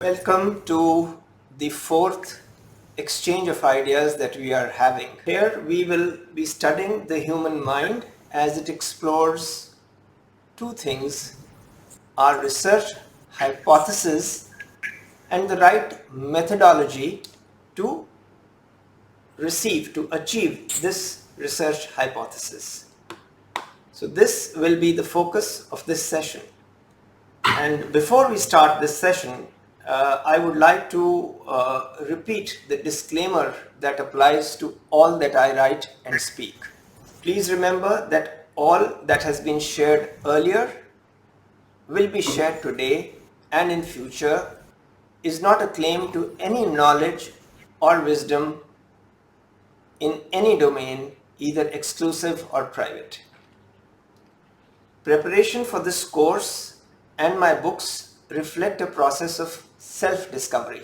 Welcome to the fourth exchange of ideas that we are having. Here we will be studying the human mind as it explores two things: our research hypothesis and the right methodology to achieve this research hypothesis. So this will be the focus of this session. And before we start this session, I would like to repeat the disclaimer that applies to all that I write and speak. Please remember that all that has been shared earlier will be shared today and in future is not a claim to any knowledge or wisdom in any domain, either exclusive or private. Preparation for this course and my books reflect a process of self-discovery,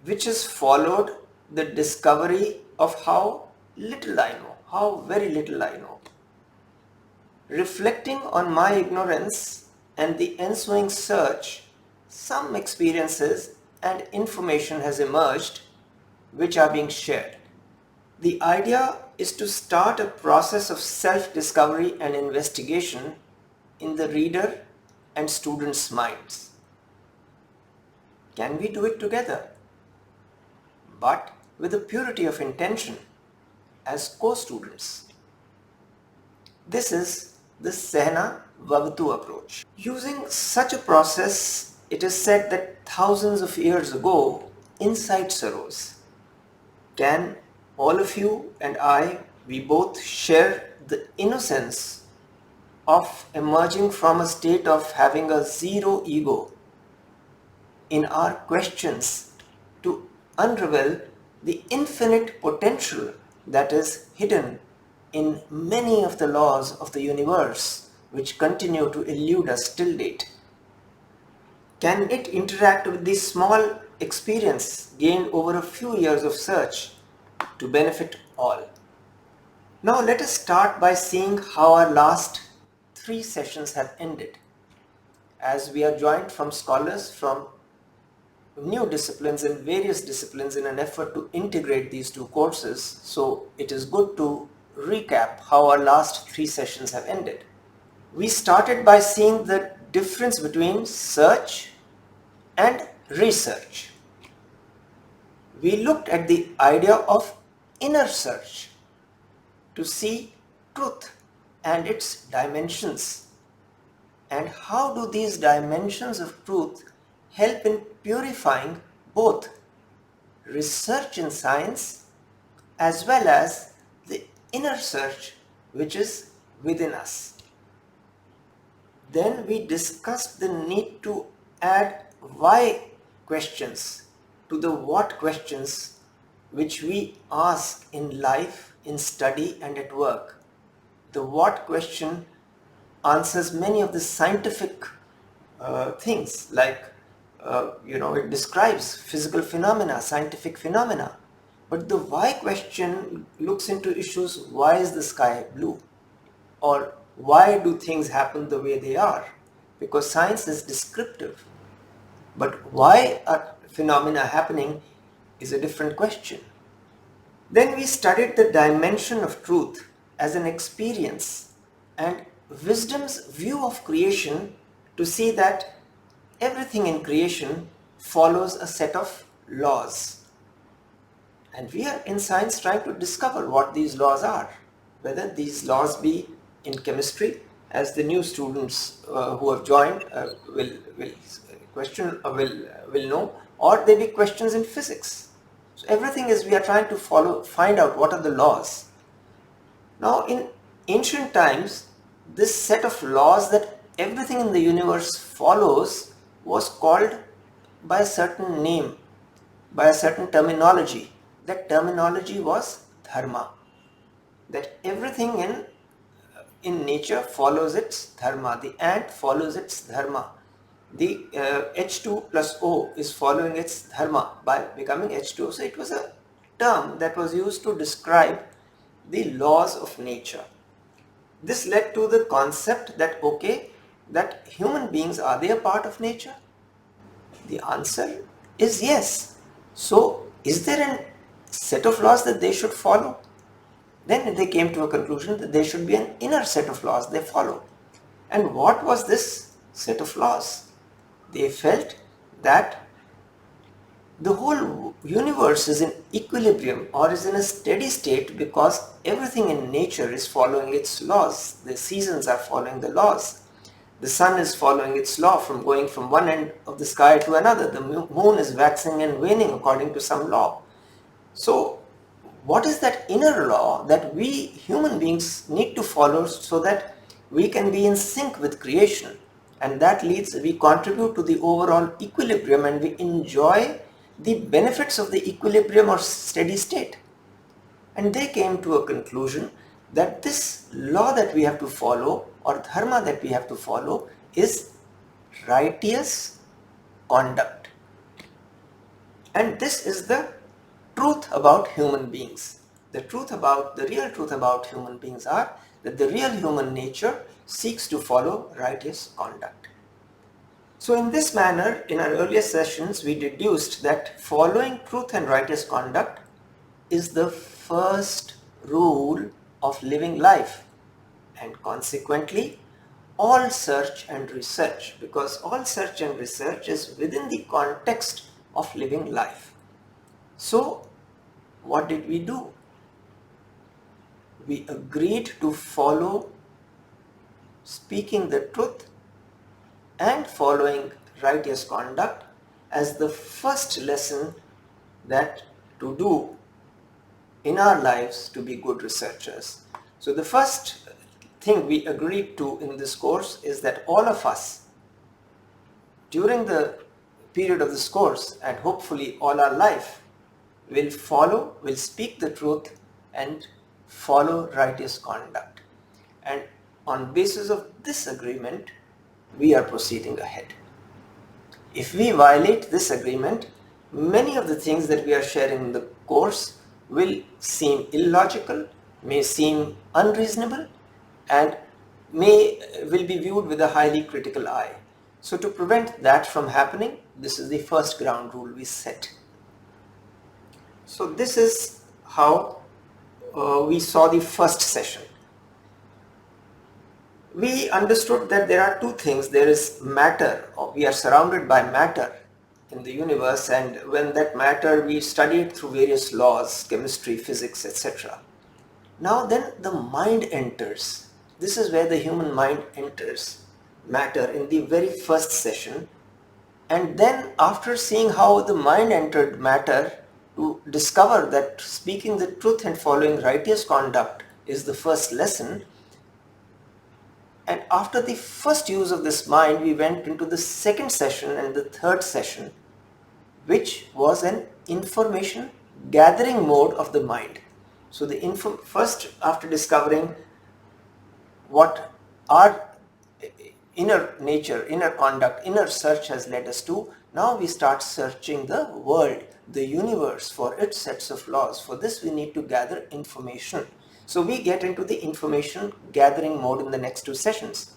which has followed the discovery of how little I know, how very little I know. Reflecting on my ignorance and the ensuing search, some experiences and information has emerged which are being shared. The idea is to start a process of self-discovery and investigation in the reader and students' minds. Can we do it together? But with a purity of intention as co-students. This is the Sehna Vavatu approach. Using such a process, it is said that thousands of years ago, insights arose. Can all of you and I, we both share the innocence of emerging from a state of having a zero ego in our questions to unravel the infinite potential that is hidden in many of the laws of the universe which continue to elude us till date? Can it interact with the small experience gained over a few years of search to benefit all? Now let us start by seeing how our last three sessions have ended, as we are joined from scholars from new disciplines and various disciplines in an effort to integrate these two courses. So it is good to recap how our last three sessions have ended. We started by seeing the difference between search and research. We looked at the idea of inner search to see truth and its dimensions, and how do these dimensions of truth help in purifying both research in science as well as the inner search which is within us. Then we discussed the need to add why questions to the what questions which we ask in life, in study and at work. The what question answers many of the scientific things, like it describes physical phenomena, scientific phenomena. But the why question looks into issues: why is the sky blue? Or why do things happen the way they are? Because science is descriptive. But why are phenomena happening is a different question. Then we studied the dimension of truth as an experience and wisdom's view of creation to see that everything in creation follows a set of laws. And we are in science trying to discover what these laws are, whether these laws be in chemistry, as the new students who have joined will know, or they be questions in physics. So everything is, we are trying to find out what are the laws. Now in ancient times, this set of laws that everything in the universe follows was called by a certain name, by a certain terminology. That terminology was dharma. That everything in nature follows its dharma. The ant follows its dharma. The H2 plus O is following its dharma by becoming H2O. So it was a term that was used to describe the laws of nature. This led to the concept that, okay, that human beings, are they a part of nature? The answer is yes. So, is there a set of laws that they should follow? Then they came to a conclusion that there should be an inner set of laws they follow. And what was this set of laws? They felt that the whole universe is in equilibrium or is in a steady state because everything in nature is following its laws. The seasons are following the laws. The sun is following its law from going from one end of the sky to another. The moon is waxing and waning according to some law. So, what is that inner law that we human beings need to follow so that we can be in sync with creation? And that leads, we contribute to the overall equilibrium and we enjoy the benefits of the equilibrium or steady state. And they came to a conclusion that this law that we have to follow or dharma that we have to follow is righteous conduct. And this is the truth about human beings. The real truth about human beings are that the real human nature seeks to follow righteous conduct. So in this manner, in our earlier sessions, we deduced that following truth and righteous conduct is the first rule of living life, and consequently all search and research, because all search and research is within the context of living life. So what did we do? We agreed to follow speaking the truth and following righteous conduct as the first lesson that to do in our lives to be good researchers. So the first thing we agreed to in this course is that all of us during the period of this course and hopefully all our life will speak the truth and follow righteous conduct. And on basis of this agreement, we are proceeding ahead. If we violate this agreement, many of the things that we are sharing in the course will seem illogical, may seem unreasonable, and will be viewed with a highly critical eye. So to prevent that from happening, this is the first ground rule we set. So this is how we saw the first session. We understood that there are two things. There is matter, or we are surrounded by matter in the universe, and when that matter we studied through various laws, chemistry, physics, etc. Now then the mind enters. This is where the human mind enters matter in the very first session, and then after seeing how the mind entered matter, to discover that speaking the truth and following righteous conduct is the first lesson. And after the first use of this mind, we went into the second session and the third session, which was an information gathering mode of the mind. So the first, after discovering what our inner nature, inner conduct, inner search has led us to, now we start searching the world, the universe, for its sets of laws. For this we need to gather information. So we get into the information gathering mode in the next two sessions.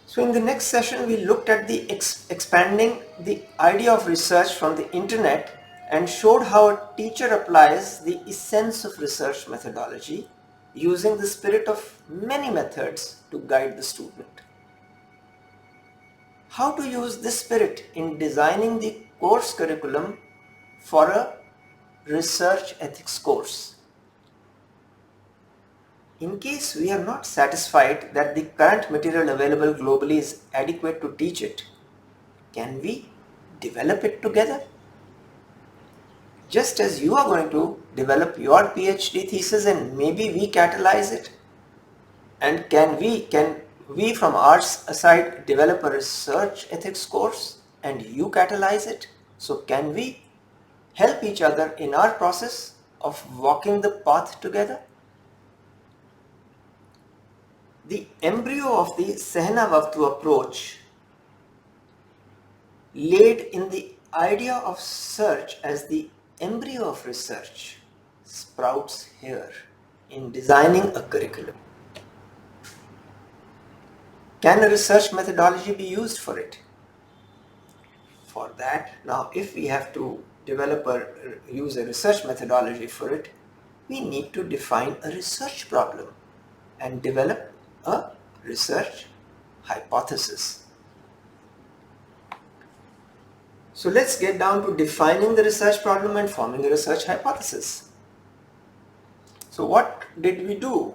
So in the next session we looked at the expanding the idea of research from the internet and showed how a teacher applies the essence of research methodology using the spirit of many methods to guide the student. How to use this spirit in designing the course curriculum for a research ethics course. In case we are not satisfied that the current material available globally is adequate to teach it, can we develop it together? Just as you are going to develop your PhD thesis and maybe we catalyze it, and can we from our side develop a research ethics course and you catalyze it? So can we help each other in our process of walking the path together? The embryo of the Sehna Vavtu approach laid in the idea of search as the embryo of research sprouts here in designing a curriculum. Can a research methodology be used for it? For that, now if we have to use a research methodology for it, we need to define a research problem and develop a research hypothesis. So let's get down to defining the research problem and forming a research hypothesis. So what did we do?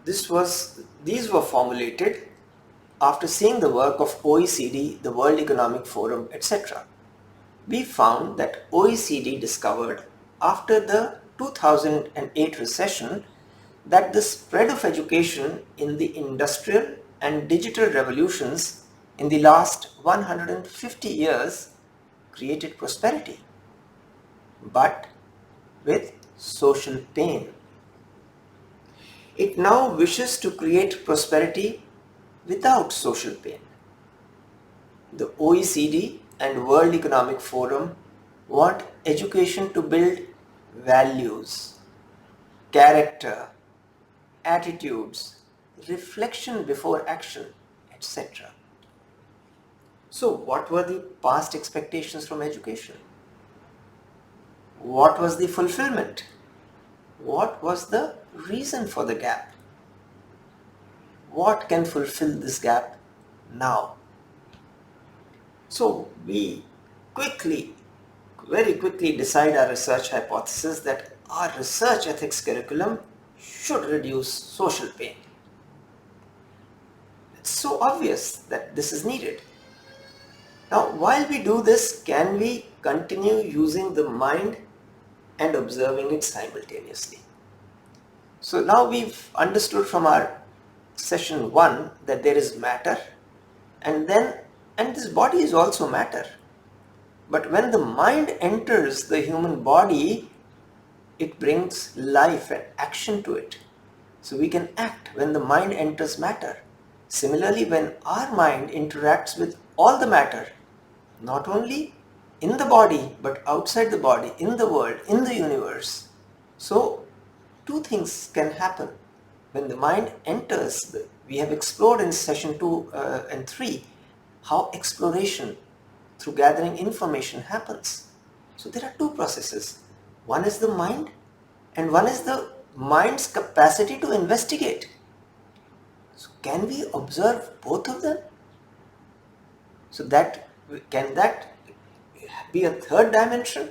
These were formulated after seeing the work of OECD, the World Economic Forum, etc. We found that OECD discovered after the 2008 recession that the spread of education in the industrial and digital revolutions in the last 150 years created prosperity, but with social pain. It now wishes to create prosperity without social pain. The OECD and World Economic Forum want education to build values, character, attitudes, reflection before action, etc. So what were the past expectations from education? What was the fulfillment? What was the reason for the gap? What can fulfill this gap now? So we very quickly decide our research hypothesis that our research ethics curriculum should reduce social pain. It's so obvious that this is needed. Now, while we do this, can we continue using the mind and observing it simultaneously? So now we've understood from our session 1 that there is matter, and this body is also matter. But when the mind enters the human body, it brings life and action to it. So we can act when the mind enters matter. Similarly, when our mind interacts with all the matter, not only in the body, but outside the body, in the world, in the universe. So two things can happen. When the mind enters, we have explored in session 2 and 3 how exploration through gathering information happens. So there are two processes. One is the mind, and one is the mind's capacity to investigate. So can we observe both of them? So can that be a third dimension?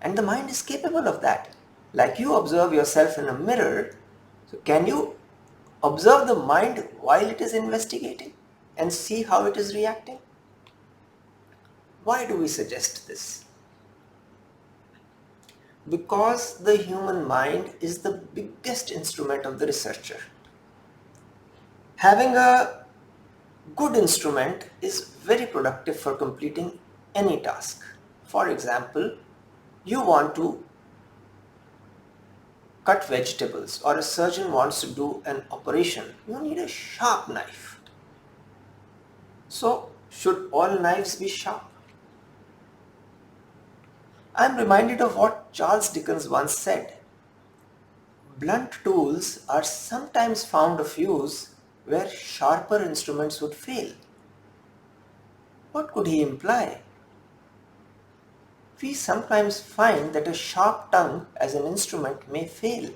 And the mind is capable of that. Like you observe yourself in a mirror, so can you observe the mind while it is investigating and see how it is reacting? Why do we suggest this? Because the human mind is the biggest instrument of the researcher. Having a good instrument is very productive for completing any task. For example, you want to cut vegetables, or a surgeon wants to do an operation. You need a sharp knife. So, should all knives be sharp? I am reminded of what Charles Dickens once said. Blunt tools are sometimes found of use where sharper instruments would fail. What could he imply? We sometimes find that a sharp tongue as an instrument may fail.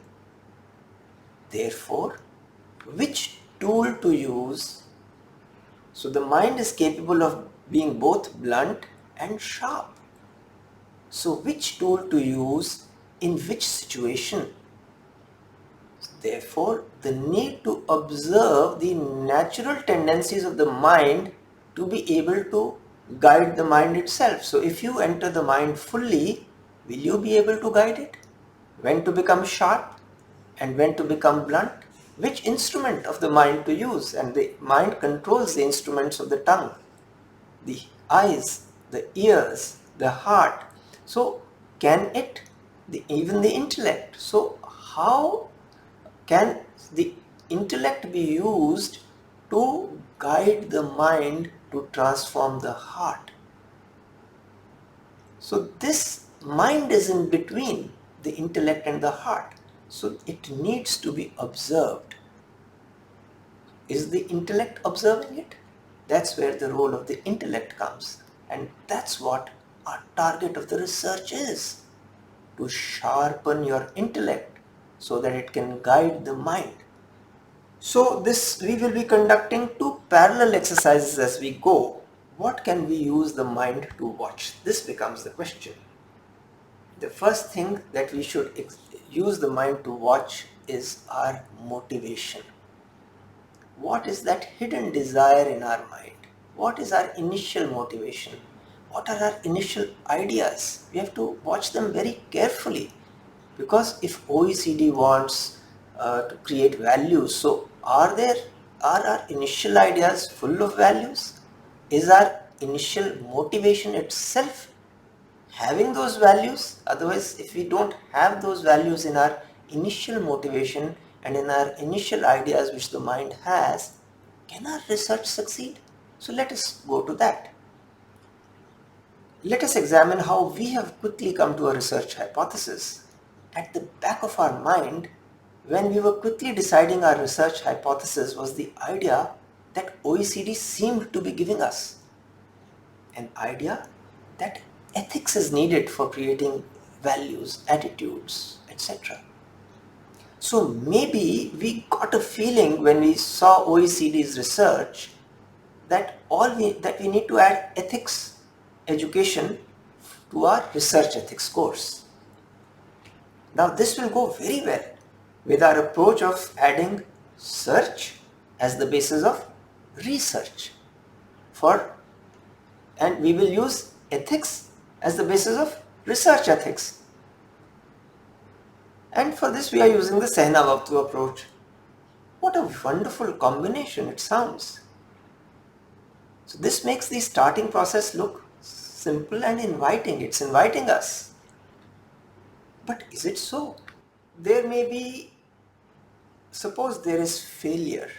Therefore, which tool to use? So the mind is capable of being both blunt and sharp. So which tool to use in which situation? Therefore, the need to observe the natural tendencies of the mind to be able to guide the mind itself. So if you enter the mind fully, will you be able to guide it? When to become sharp and when to become blunt? Which instrument of the mind to use? And the mind controls the instruments of the tongue, the eyes, the ears, the heart. So can it, even the intellect. So how can the intellect be used to guide the mind to transform the heart? So this mind is in between the intellect and the heart. So it needs to be observed. Is the intellect observing it? That's where the role of the intellect comes. And that's what our target of the research is, to sharpen your intellect so that it can guide the mind. So we will be conducting two parallel exercises as we go. What can we use the mind to watch? This becomes the question. The first thing that we should use the mind to watch is our motivation. What is that hidden desire in our mind? What is our initial motivation? What are our initial ideas? We have to watch them very carefully, because if OECD wants to create values, so are our initial ideas full of values? Is our initial motivation itself having those values? Otherwise, if we don't have those values in our initial motivation and in our initial ideas which the mind has, can our research succeed? So let us go to that. Let us examine how we have quickly come to a research hypothesis. At the back of our mind, when we were quickly deciding our research hypothesis, was the idea that OECD seemed to be giving us. An idea that ethics is needed for creating values, attitudes, etc. So maybe we got a feeling when we saw OECD's research that we need to add ethics education to our research ethics course. Now this will go very well with our approach of adding search as the basis of research and we will use ethics as the basis of research ethics. And for this we are using the Sehna-Vavtu approach. What a wonderful combination it sounds. So this makes the starting process look simple and inviting. It's inviting us. But is it so? There may be, suppose there is failure.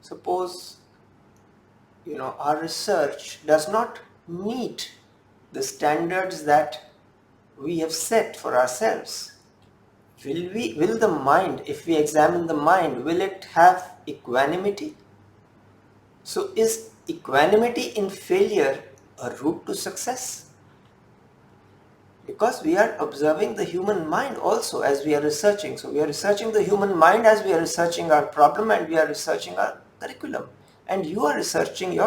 Suppose, our research does not meet the standards that we have set for ourselves. Will the mind, if we examine the mind, will it have equanimity? So is equanimity in failure a route to success? Because we are observing the human mind also as we are researching. So we are researching the human mind as we are researching our problem, and we are researching our curriculum. And you are researching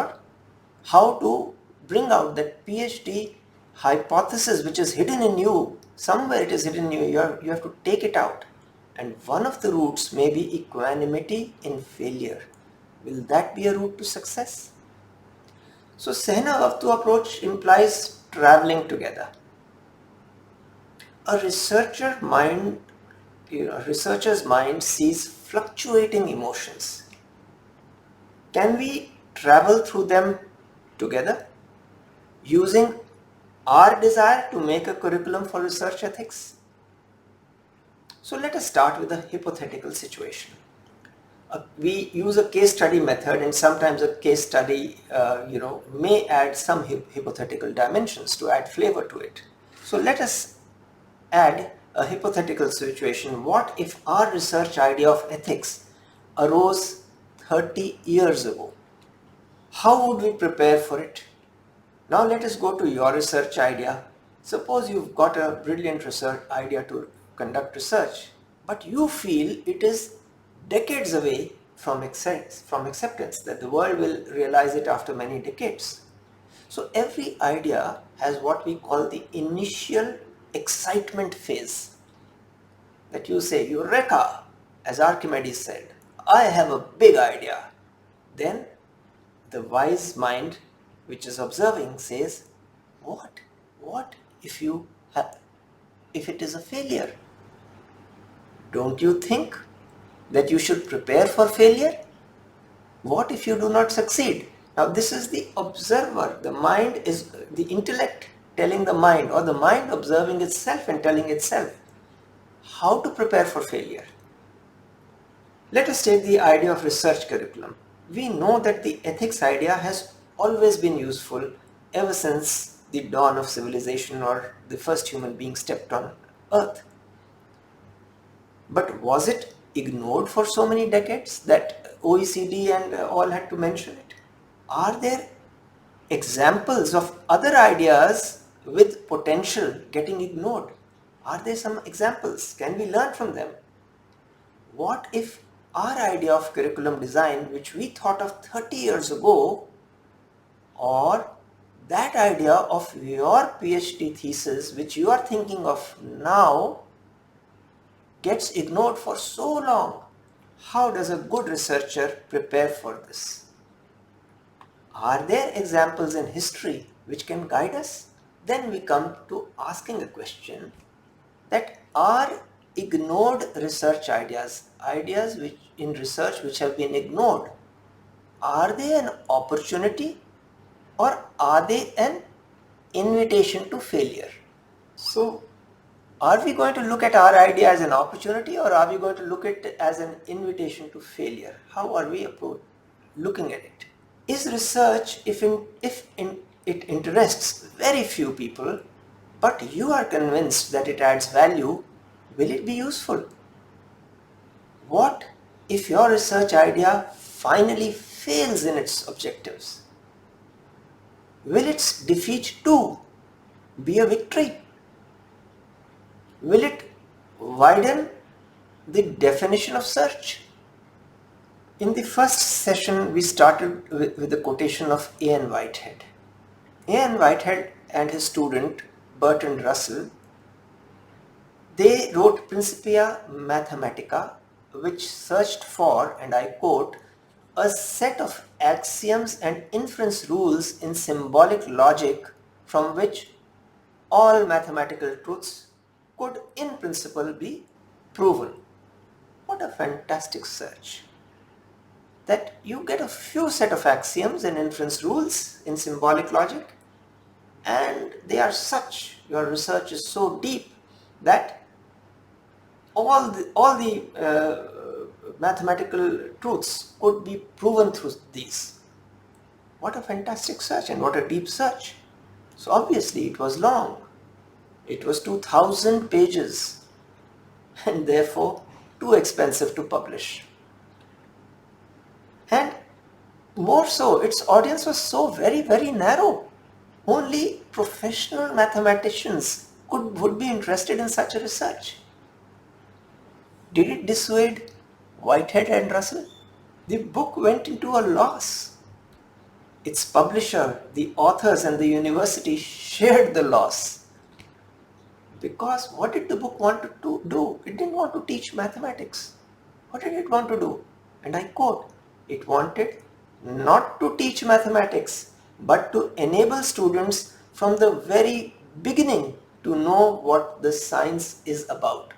how to bring out that PhD hypothesis which is hidden in you. Somewhere it is hidden in you. You have to take it out. And one of the routes may be equanimity in failure. Will that be a route to success? So Sehna-Vavtu approach implies traveling together. A researcher's mind sees fluctuating emotions. Can we travel through them together using our desire to make a curriculum for research ethics? So let us start with a hypothetical situation. We use a case study method, and sometimes a case study may add some hypothetical dimensions to add flavor to it. So let us add a hypothetical situation. What if our research idea of ethics arose 30 years ago? How would we prepare for it? Now let us go to your research idea. Suppose you've got a brilliant research idea to conduct research, but you feel it is decades away from acceptance, that the world will realize it after many decades. So every idea has what we call the initial excitement phase. That you say, Eureka, as Archimedes said, I have a big idea. Then the wise mind which is observing says, what if it is a failure? Don't you think that you should prepare for failure? What if you do not succeed? Now this is the observer. The mind is the intellect telling the mind, or the mind observing itself and telling itself how to prepare for failure. Let us take the idea of research curriculum. We know that the ethics idea has always been useful ever since the dawn of civilization or the first human being stepped on earth. But was it ignored for so many decades that OECD and all had to mention it? Are there examples of other ideas with potential getting ignored? Are there some examples? Can we learn from them? What if our idea of curriculum design, which we thought of 30 years ago, or that idea of your PhD thesis, which you are thinking of now, gets ignored for so long? How does a good researcher prepare for this? Are there examples in history which can guide us? Then we come to asking a question that are ignored research ideas which in research which have been ignored, are they an opportunity or are they an invitation to failure? So, are we going to look at our idea as an opportunity or are we going to look at it as an invitation to failure? How are we looking at it? Is research, if it interests very few people, but you are convinced that it adds value, will it be useful? What if your research idea finally fails in its objectives? Will its defeat too be a victory? Will it widen the definition of search? In the first session, we started with a quotation of A.N. Whitehead. A.N. Whitehead and his student Bertrand Russell, they wrote Principia Mathematica, which searched for, and I quote, a set of axioms and inference rules in symbolic logic from which all mathematical truths could in principle be proven. What a fantastic search! That you get a few set of axioms and inference rules in symbolic logic, and they are such, your research is so deep that all the mathematical truths could be proven through these. What a fantastic search and what a deep search. So obviously it was long. It was 2000 pages and therefore too expensive to publish. And more so, its audience was so very, very narrow. Only professional mathematicians would be interested in such a research. Did it dissuade Whitehead and Russell? The book went into a loss. Its publisher, the authors and the university shared the loss. Because what did the book want to do? It didn't want to teach mathematics. What did it want to do? And I quote, it wanted not to teach mathematics, but to enable students from the very beginning to know what the science is about.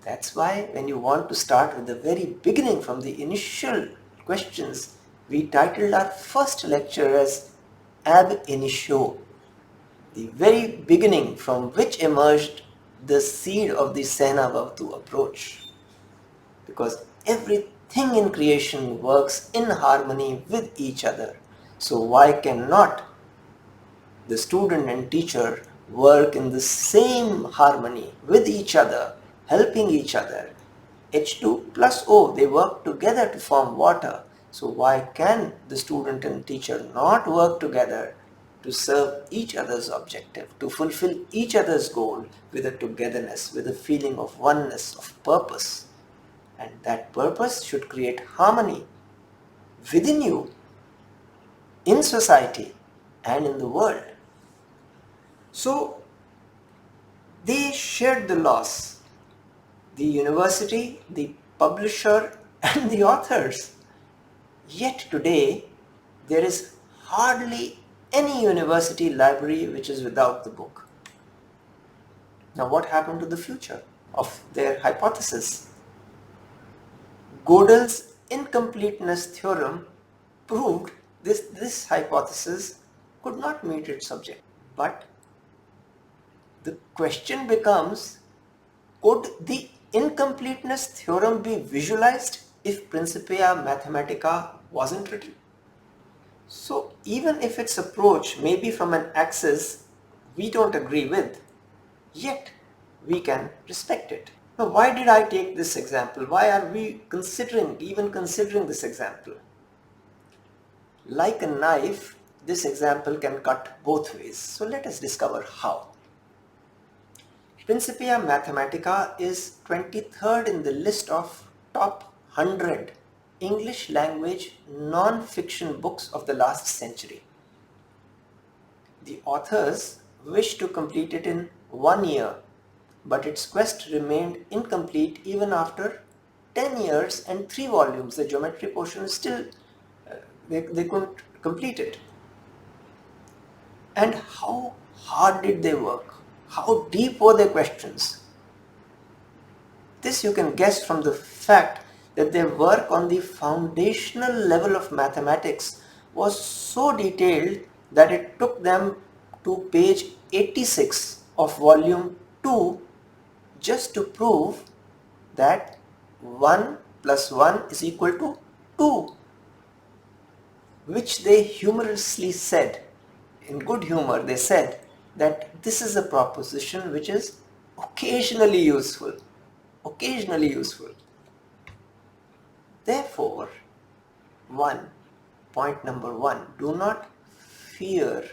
That's why when you want to start with the very beginning, from the initial questions, we titled our first lecture as Ab Initio, the very beginning from which emerged the seed of the Sehna-Bhavtu approach. Because everything in creation works in harmony with each other. So why cannot the student and teacher work in the same harmony with each other, helping each other? H2 plus O, they work together to form water. So why can the student and teacher not work together to serve each other's objective, to fulfill each other's goal with a togetherness, with a feeling of oneness, of purpose? And that purpose should create harmony within you, in society, and in the world. So they shared the loss, the university, the publisher, and the authors. Yet today, there is hardly any university library which is without the book. Now, what happened to the future of their hypothesis? Gödel's incompleteness theorem proved this hypothesis could not meet its objective. But the question becomes, could the incompleteness theorem be visualized if Principia Mathematica wasn't written? So even if its approach may be from an axis we don't agree with, yet we can respect it. Now, why did I take this example? Why are we even considering this example? Like a knife, this example can cut both ways. So let us discover how. Principia Mathematica is 23rd in the list of top 100 English language non-fiction books of the last century. The authors wished to complete it in 1 year, but its quest remained incomplete even after 10 years and 3 volumes. The geometry portion is still, they couldn't complete it. And how hard did they work? How deep were their questions? This you can guess from the fact that their work on the foundational level of mathematics was so detailed that it took them to page 86 of volume 2 just to prove that 1 plus 1 is equal to 2, which they humorously said, in good humor, they said that this is a proposition which is occasionally useful. Occasionally useful. Therefore, point number 1, do not fear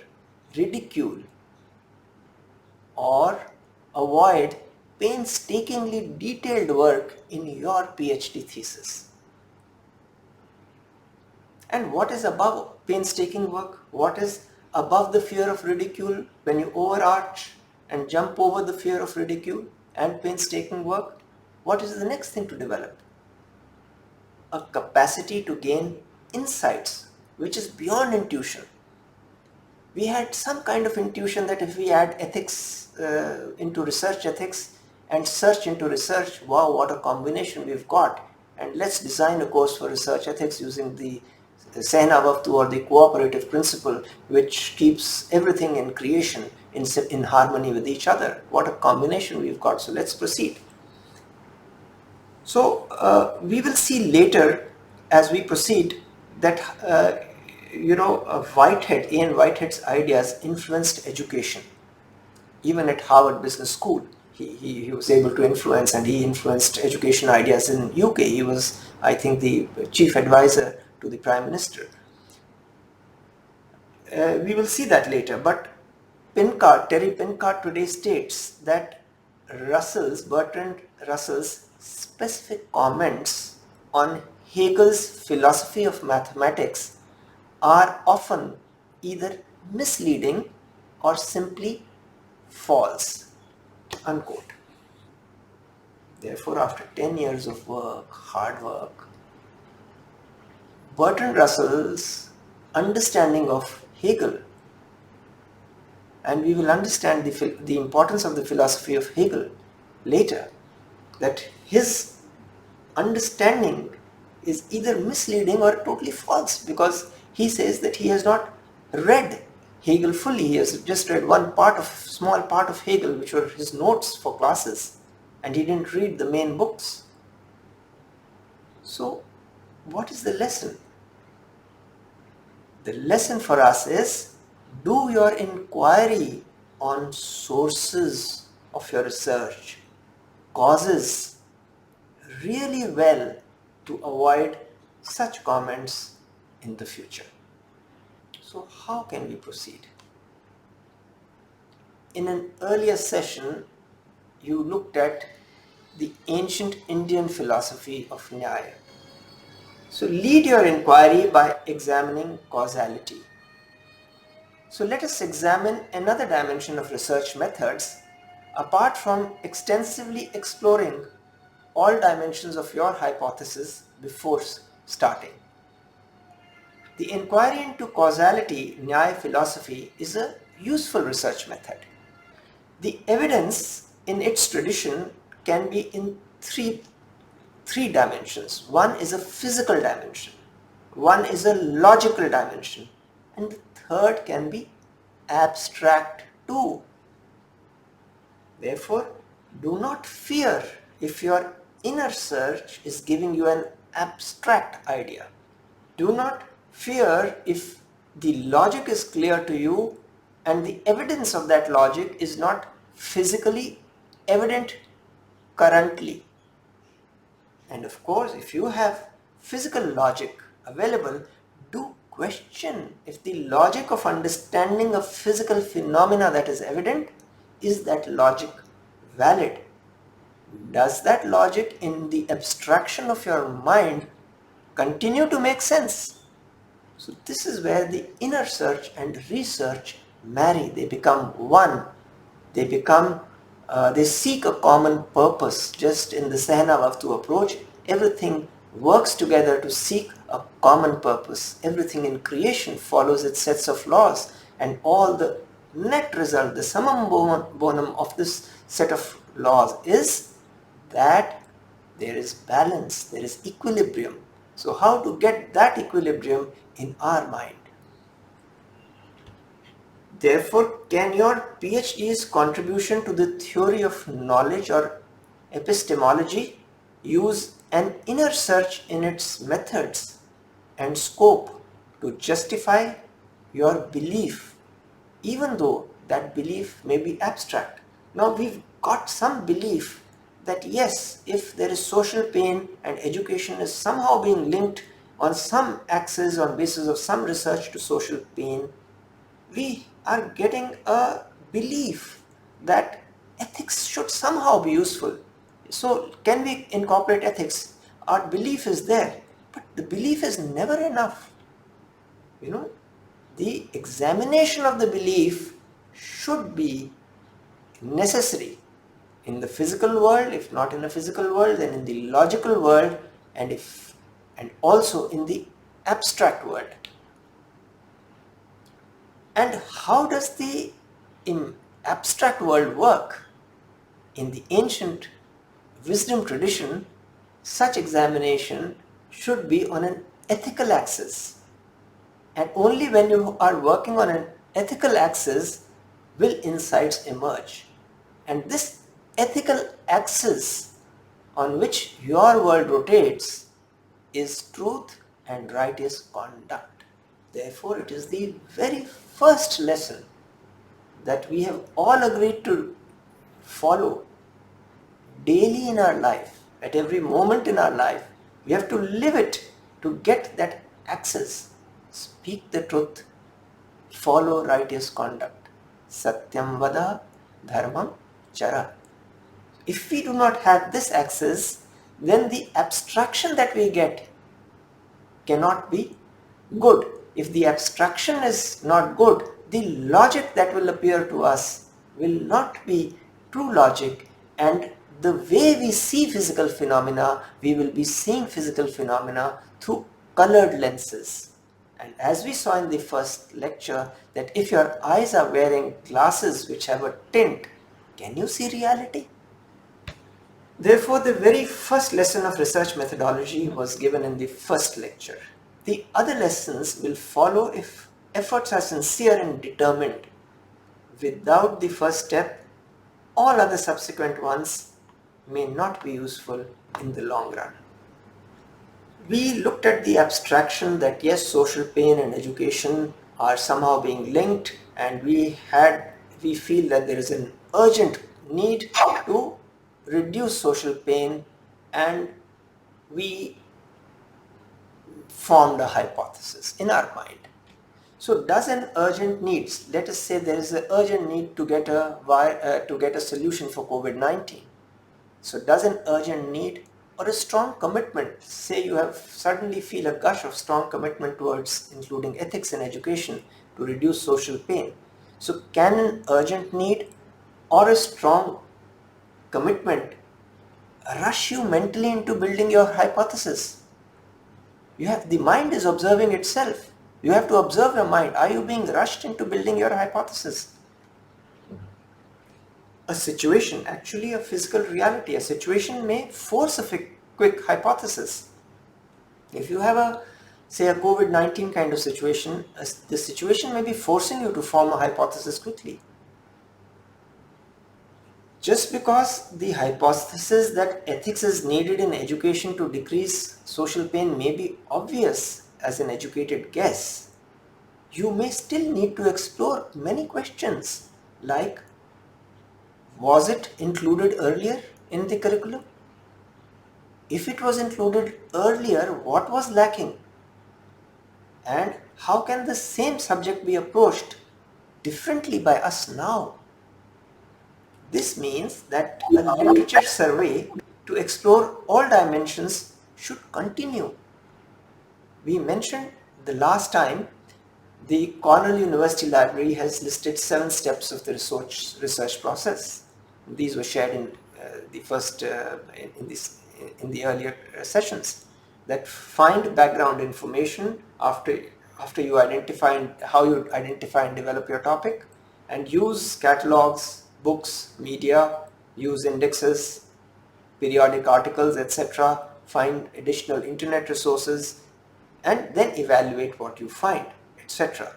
ridicule or avoid painstakingly detailed work in your PhD thesis. And what is above painstaking work? What is above the fear of ridicule when you overarch and jump over the fear of ridicule and painstaking work? What is the next thing to develop? A capacity to gain insights which is beyond intuition. We had some kind of intuition that if we add ethics into research ethics and search into research, wow, what a combination we've got. And let's design a course for research ethics using the Sehna-Vaftu or the cooperative principle, which keeps everything in creation in harmony with each other. What a combination we've got. So let's proceed. So we will see later as we proceed that Whitehead's ideas influenced education. Even at Harvard Business School, he was able to influence, and he influenced education ideas in UK. He was, I think, the chief advisor to the Prime Minister. We will see that later, but Terry Pincard today states that Bertrand Russell's specific comments on Hegel's philosophy of mathematics are often either misleading or simply false, unquote. Therefore, after 10 years of work, hard work, Bertrand Russell's understanding of Hegel, and we will understand the importance of the philosophy of Hegel later, that his understanding is either misleading or totally false, because he says that he has not read Hegel fully. He has just read small part of Hegel, which were his notes for classes, and he didn't read the main books. So, what is the lesson? The lesson for us is, do your inquiry on sources of your research, causes, really well to avoid such comments in the future. So how can we proceed? In an earlier session, you looked at the ancient Indian philosophy of Nyaya. So lead your inquiry by examining causality. So let us examine another dimension of research methods apart from extensively exploring all dimensions of your hypothesis before starting. The inquiry into causality, Nyaya philosophy, is a useful research method. The evidence in its tradition can be in three dimensions. One is a physical dimension, one is a logical dimension, and the third can be abstract too. Therefore, do not fear if your inner search is giving you an abstract idea. Do not fear if the logic is clear to you and the evidence of that logic is not physically evident currently. And of course, if you have physical logic available, do question if the logic of understanding a physical phenomena that is evident, is that logic valid? Does that logic in the abstraction of your mind continue to make sense? So this is where the inner search and research marry. They become one. They seek a common purpose. Just in the Sahana Vavtu approach, everything works together to seek a common purpose. Everything in creation follows its sets of laws, and all the net result, the summum bonum of this set of laws is that there is balance, there is equilibrium. So how to get that equilibrium in our mind? Therefore, can your PhD's contribution to the theory of knowledge or epistemology use an inner search in its methods and scope to justify your belief, even though that belief may be abstract? Now we've got some belief that yes, if there is social pain and education is somehow being linked on some axis on basis of some research to social pain, we are getting a belief that ethics should somehow be useful. So can we incorporate ethics? Our belief is there, but the belief is never enough. The examination of the belief should be necessary in the physical world. If not in the physical world, then in the logical world, and also in the abstract world. And how does the abstract world work? In the ancient wisdom tradition, such examination should be on an ethical axis. And only when you are working on an ethical axis will insights emerge. And this ethical axis on which your world rotates is truth and righteous conduct. Therefore, it is the very first lesson that we have all agreed to follow daily in our life, at every moment in our life. We have to live it to get that access. Speak the truth, follow righteous conduct. Satyam vada, dharmam chara. If we do not have this access, then the abstraction that we get cannot be good. If the abstraction is not good, the logic that will appear to us will not be true logic, and the way we see physical phenomena, we will be seeing physical phenomena through colored lenses. And as we saw in the first lecture, that if your eyes are wearing glasses which have a tint, can you see reality? Therefore, the very first lesson of research methodology was given in the first lecture. The other lessons will follow if efforts are sincere and determined. Without the first step, all other subsequent ones may not be useful in the long run. We looked at the abstraction that yes, social pain and education are somehow being linked, and we feel that there is an urgent need to reduce social pain, and we formed a hypothesis in our mind. So does an urgent need, let us say there is an urgent need to get a solution for COVID-19. So does an urgent need or a strong commitment, say you have suddenly feel a gush of strong commitment towards including ethics in education to reduce social pain. So can an urgent need or a strong commitment rush you mentally into building your hypothesis? The mind is observing itself. You have to observe your mind. Are you being rushed into building your hypothesis? A situation, actually a physical reality, a situation may force a quick hypothesis. If you have say a COVID-19 kind of situation, the situation may be forcing you to form a hypothesis quickly. Just because the hypothesis that ethics is needed in education to decrease social pain may be obvious as an educated guess, you may still need to explore many questions like, was it included earlier in the curriculum? If it was included earlier, what was lacking? And how can the same subject be approached differently by us now? This means that a literature survey to explore all dimensions should continue. We mentioned the last time the Cornell University Library has listed 7 steps of the research process. These were shared in the first in the earlier sessions. That find background information after you identify how you identify and develop your topic, and use catalogs, books, media, use indexes, periodic articles, etc. Find additional internet resources, and then evaluate what you find, etc.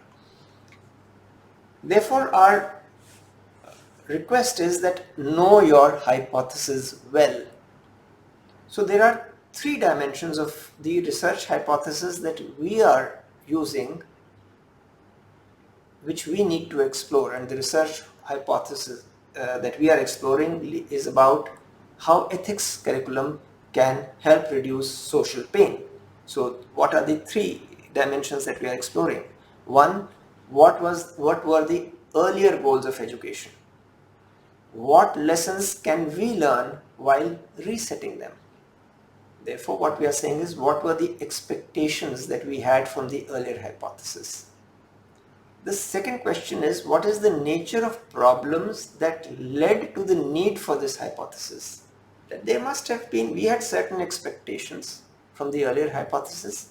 Therefore, our request is that know your hypothesis well. So there are 3 dimensions of the research hypothesis that we are using, which we need to explore, and the research hypothesis that we are exploring is about how ethics curriculum can help reduce social pain. So what are the 3 dimensions that we are exploring? One, what were the earlier goals of education? What lessons can we learn while resetting them? Therefore, what we are saying is, what were the expectations that we had from the earlier hypothesis? The second question is, what is the nature of problems that led to the need for this hypothesis? That there must have been, we had certain expectations from the earlier hypothesis,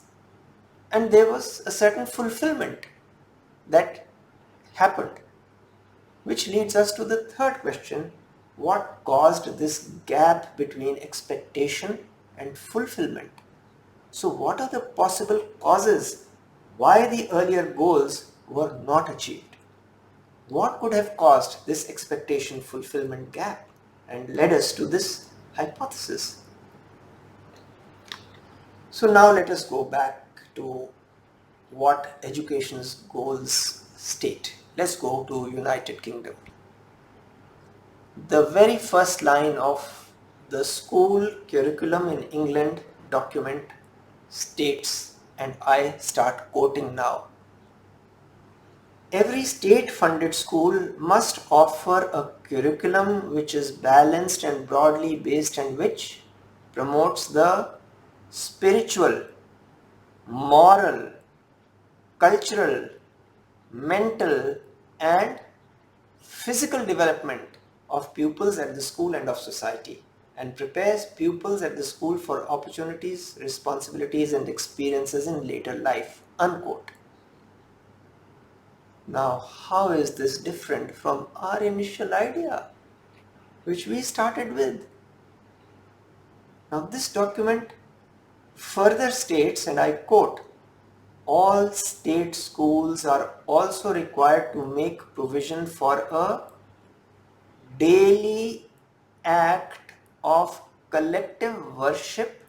and there was a certain fulfillment that happened, which leads us to the third question: what caused this gap between expectation and fulfillment? So what are the possible causes why the earlier goals were not achieved? What could have caused this expectation fulfillment gap and led us to this hypothesis? So now let us go back to what education's goals state. Let's go to United Kingdom. The very first line of the school curriculum in England document states, and I start quoting now: every state-funded school must offer a curriculum which is balanced and broadly based, and which promotes the spiritual, moral, cultural, mental and physical development of pupils at the school and of society, and prepares pupils at the school for opportunities, responsibilities and experiences in later life, unquote. Now, how is this different from our initial idea, which we started with? Now, this document further states, and I quote, all state schools are also required to make provision for a daily act of collective worship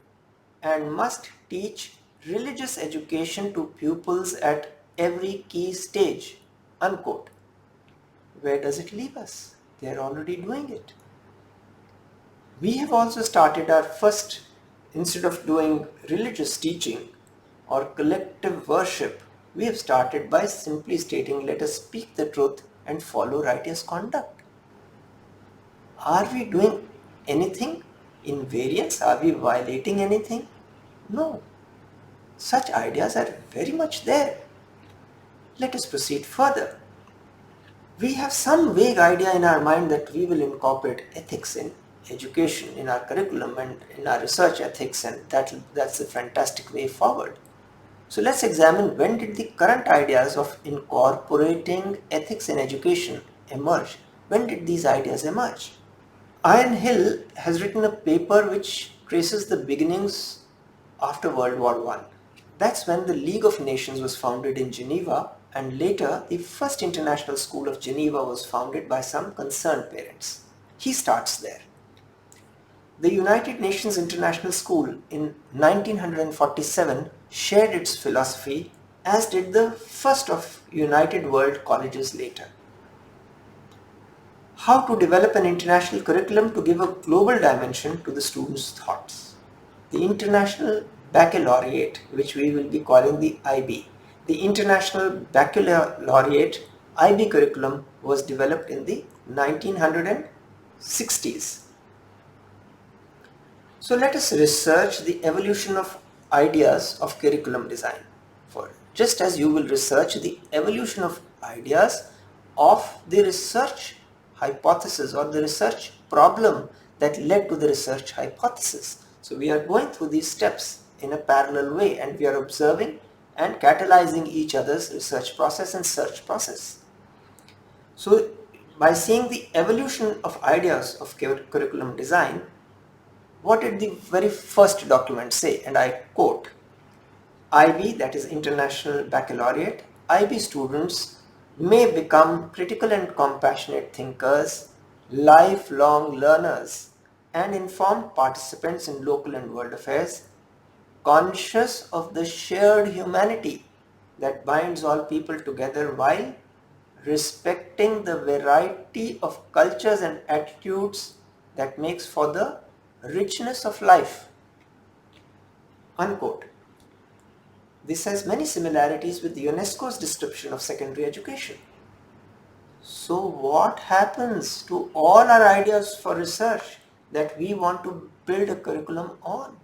and must teach religious education to pupils at every key stage, unquote. Where does it leave us? They are already doing it. We have also started our first, instead of doing religious teaching or collective worship, we have started by simply stating, let us speak the truth and follow righteous conduct. Are we doing anything in variance? Are we violating anything? No. Such ideas are very much there. Let us proceed further. We have some vague idea in our mind that we will incorporate ethics in education, in our curriculum and in our research ethics, and that's a fantastic way forward. So let's examine, when did the current ideas of incorporating ethics in education emerge? When did these ideas emerge? Ian Hill has written a paper which traces the beginnings after World War I. That's when the League of Nations was founded in Geneva, and later the first International School of Geneva was founded by some concerned parents. He starts there. The United Nations International School in 1947 shared its philosophy, as did the first of United World Colleges later. How to develop an international curriculum to give a global dimension to the students' thoughts. The International Baccalaureate, which we will be calling the IB, The International Baccalaureate IB curriculum was developed in the 1960s. So let us research the evolution of ideas of curriculum design. For just as you will research the evolution of ideas of the research hypothesis or the research problem that led to the research hypothesis. So we are going through these steps in a parallel way, and we are observing and catalyzing each other's research process and search process. So by seeing the evolution of ideas of curriculum design, what did the very first document say? And I quote, IB, that is International Baccalaureate, IB students may become critical and compassionate thinkers, lifelong learners, and informed participants in local and world affairs, conscious of the shared humanity that binds all people together while respecting the variety of cultures and attitudes that makes for the richness of life. Unquote. This has many similarities with UNESCO's description of secondary education. So what happens to all our ideas for research that we want to build a curriculum on?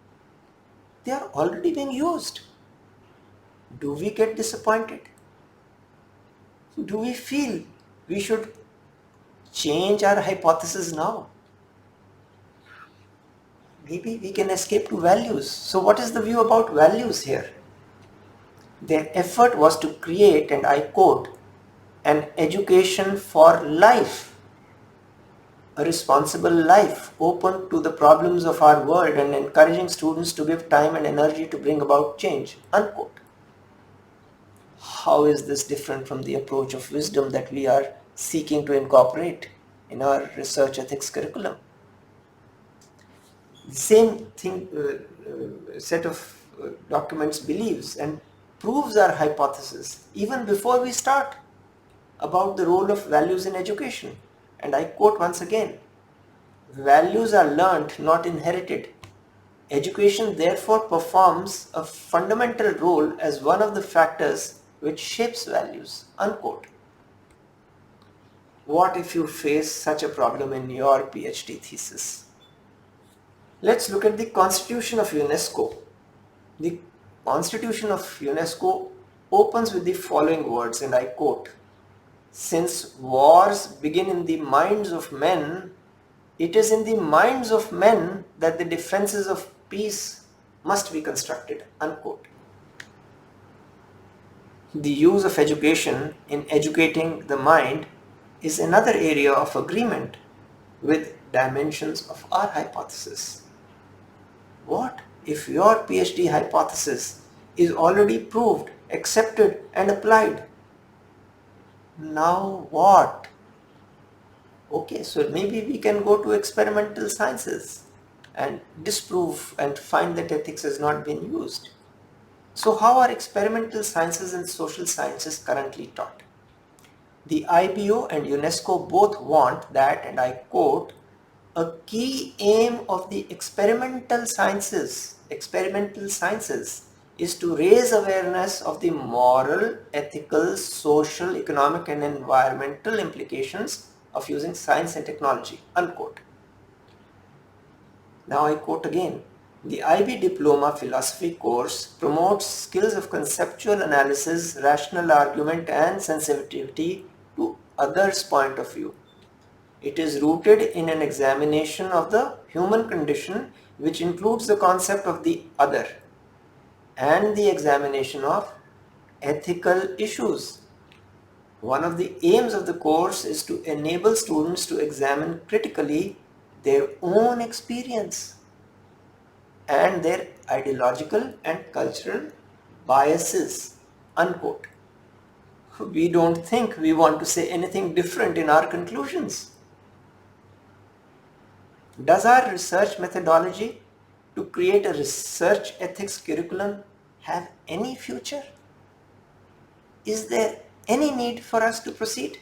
They are already being used. Do we get disappointed? Do we feel we should change our hypothesis now? Maybe we can escape to values. So what is the view about values here? Their effort was to create, and I quote, an education for life, a responsible life open to the problems of our world and encouraging students to give time and energy to bring about change, unquote. How is this different from the approach of wisdom that we are seeking to incorporate in our research ethics curriculum? The same thing, set of documents believes and proves our hypothesis even before we start about the role of values in education. And I quote once again, values are learnt, not inherited. Education therefore performs a fundamental role as one of the factors which shapes values, unquote. What if you face such a problem in your PhD thesis? Let's look at the Constitution of UNESCO. The Constitution of UNESCO opens with the following words, and I quote, since wars begin in the minds of men, it is in the minds of men that the defenses of peace must be constructed, unquote. The use of education in educating the mind is another area of agreement with dimensions of our hypothesis. What if your PhD hypothesis is already proved, accepted, and applied? Now what? Okay, so maybe we can go to experimental sciences and disprove and find that ethics has not been used. So how are experimental sciences and social sciences currently taught? The IBO and UNESCO both want that, and I quote, a key aim of the experimental sciences is to raise awareness of the moral, ethical, social, economic and environmental implications of using science and technology, unquote. Now I quote again, the IB Diploma Philosophy course promotes skills of conceptual analysis, rational argument and sensitivity to others' point of view. It is rooted in an examination of the human condition, which includes the concept of the other and the examination of ethical issues. One of the aims of the course is to enable students to examine critically their own experience and their ideological and cultural biases, unquote. We don't think we want to say anything different in our conclusions. Does our research methodology to create a research ethics curriculum have any future? Is there any need for us to proceed?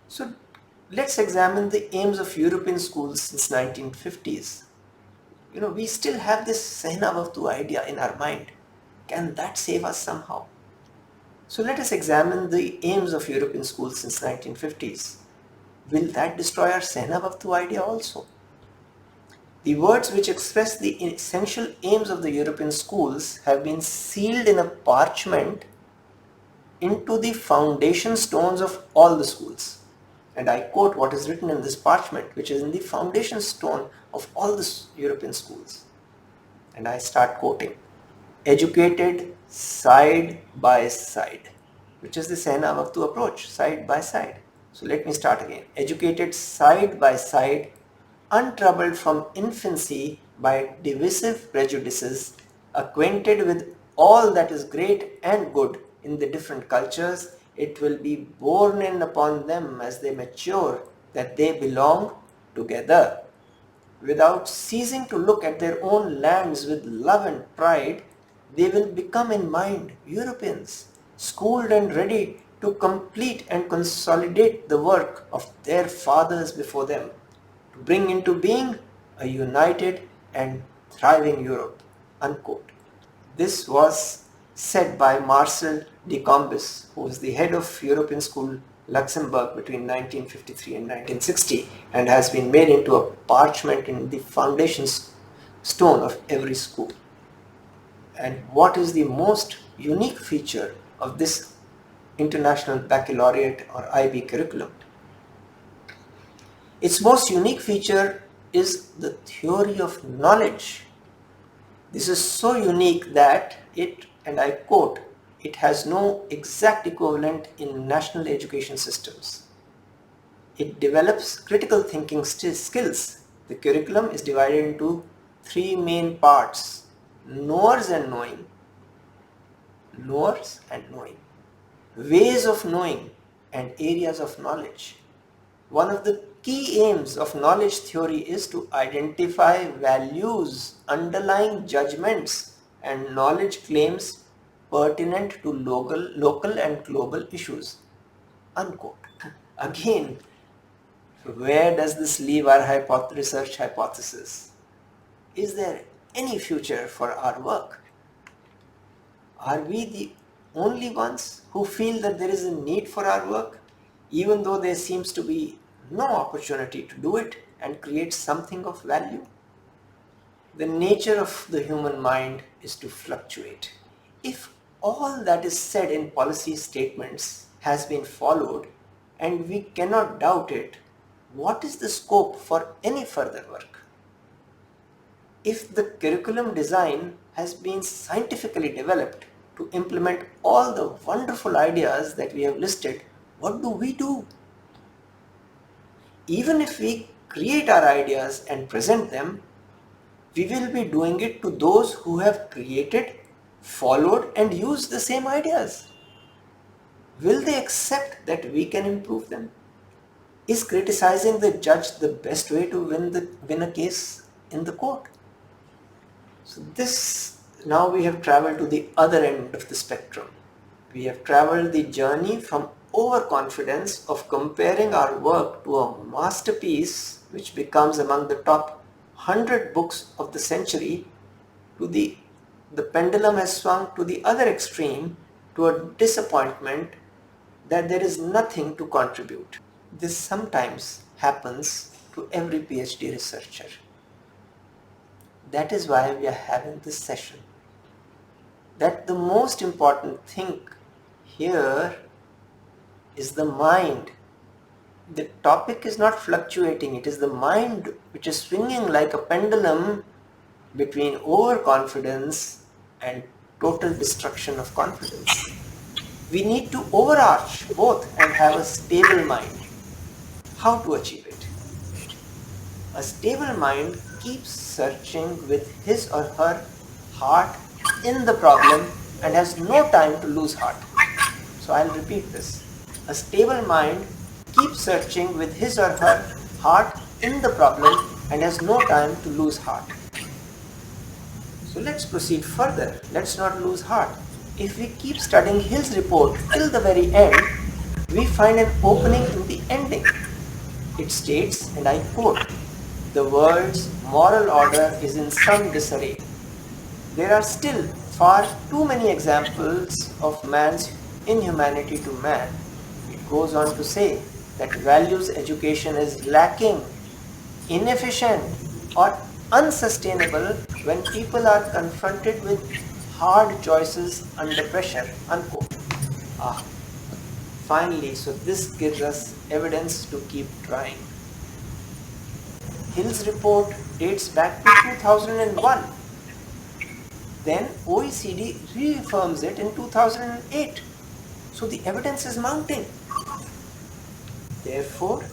So let's examine the aims of European schools since 1950s. We still have this Sehna Bhavtu idea in our mind. Can that save us somehow? So let us examine the aims of European schools since 1950s. Will that destroy our Sehna Bhaktu idea also? The words which express the essential aims of the European schools have been sealed in a parchment into the foundation stones of all the schools. And I quote what is written in this parchment, which is in the foundation stone of all the European schools. And I start quoting, educated side by side, which is the Sehna Bhaktu approach, side by side. So let me start again. Educated side by side, untroubled from infancy by divisive prejudices, acquainted with all that is great and good in the different cultures, it will be borne in upon them as they mature that they belong together. Without ceasing to look at their own lands with love and pride, they will become in mind Europeans, schooled and ready to complete and consolidate the work of their fathers before them, to bring into being a united and thriving Europe. Unquote. This was said by Marcel de Combes, who was the head of European School Luxembourg between 1953 and 1960, and has been made into a parchment in the foundation stone of every school. And what is the most unique feature of this International Baccalaureate or IB curriculum? Its most unique feature is the theory of knowledge. This is so unique that it, and I quote, it has no exact equivalent in national education systems. It develops critical thinking skills. The curriculum is divided into three main parts: knowers and knowing, ways of knowing, and areas of knowledge. One of the key aims of knowledge theory is to identify values underlying judgments and knowledge claims pertinent to local and global issues. Unquote. Again, where does this leave our research hypothesis? Is there any future for our work? Are we the only ones who feel that there is a need for our work, even though there seems to be no opportunity to do it and create something of value? The nature of the human mind is to fluctuate. If all that is said in policy statements has been followed, and we cannot doubt it, what is the scope for any further work? If the curriculum design has been scientifically developed to implement all the wonderful ideas that we have listed, what do we do? Even if we create our ideas and present them, we will be doing it to those who have created, followed, and used the same ideas. Will they accept that we can improve them? Is criticizing the judge the best way to win a case in the court? So now we have traveled to the other end of the spectrum. We have traveled the journey from overconfidence of comparing our work to a masterpiece which becomes among the top 100 books of the century to the pendulum has swung to the other extreme, to a disappointment that there is nothing to contribute. This sometimes happens to every PhD researcher. That is why we are having this session. That the most important thing here is the mind. The topic is not fluctuating, it is the mind which is swinging like a pendulum between overconfidence and total destruction of confidence. We need to overarch both and have a stable mind. How to achieve it? A stable mind keeps searching with his or her heart in the problem and has no time to lose heart. So I'll repeat this. A stable mind keeps searching with his or her heart in the problem and has no time to lose heart. So let's proceed further. Let's not lose heart. If we keep studying Hill's report till the very end, we find an opening in the ending. It states, and I quote, "The world's moral order is in some disarray. There are still far too many examples of man's inhumanity to man. It goes on to say that values education is lacking, inefficient, or unsustainable when people are confronted with hard choices under pressure. Unquote. Ah, finally, so this gives us evidence to keep trying. Hill's report dates back to 2001. Then OECD reaffirms it in 2008. So the evidence is mounting. Therefore,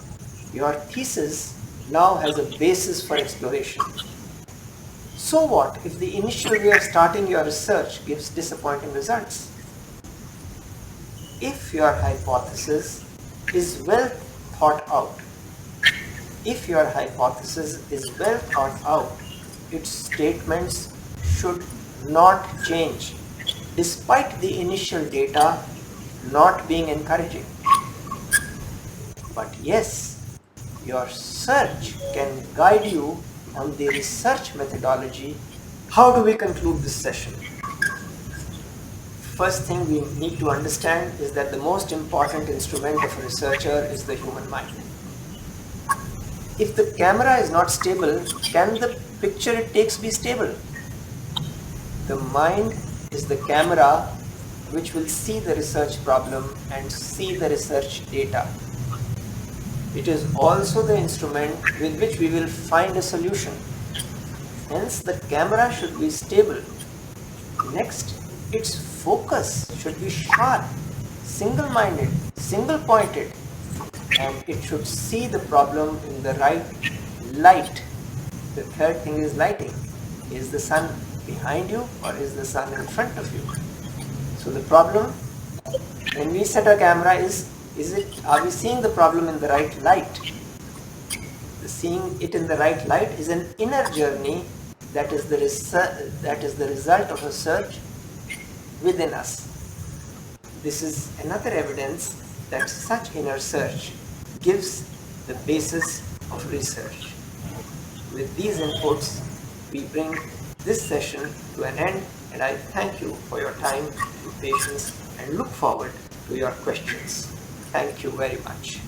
your thesis now has a basis for exploration. So what if the initial way of starting your research gives disappointing results? If your hypothesis is well thought out, its statements should not change despite the initial data not being encouraging. But yes, your search can guide you on the research methodology. How do we conclude this session? First thing we need to understand is that the most important instrument of a researcher is the human mind. If the camera is not stable, can the picture it takes be stable? The mind is the camera which will see the research problem and see the research data. It is also the instrument with which we will find a solution. Hence, the camera should be stable. Next, its focus should be sharp, single-minded, single-pointed, and it should see the problem in the right light. The third thing is lighting. Is the sun behind you or is the sun in front of you? So the problem, when we set a camera, are we seeing the problem in the right light? Seeing it in the right light is an inner journey that is the result of a search within us. This is another evidence that such inner search gives the basis of research. With these inputs, we bring this session to an end, and I thank you for your time and patience and look forward to your questions. Thank you very much.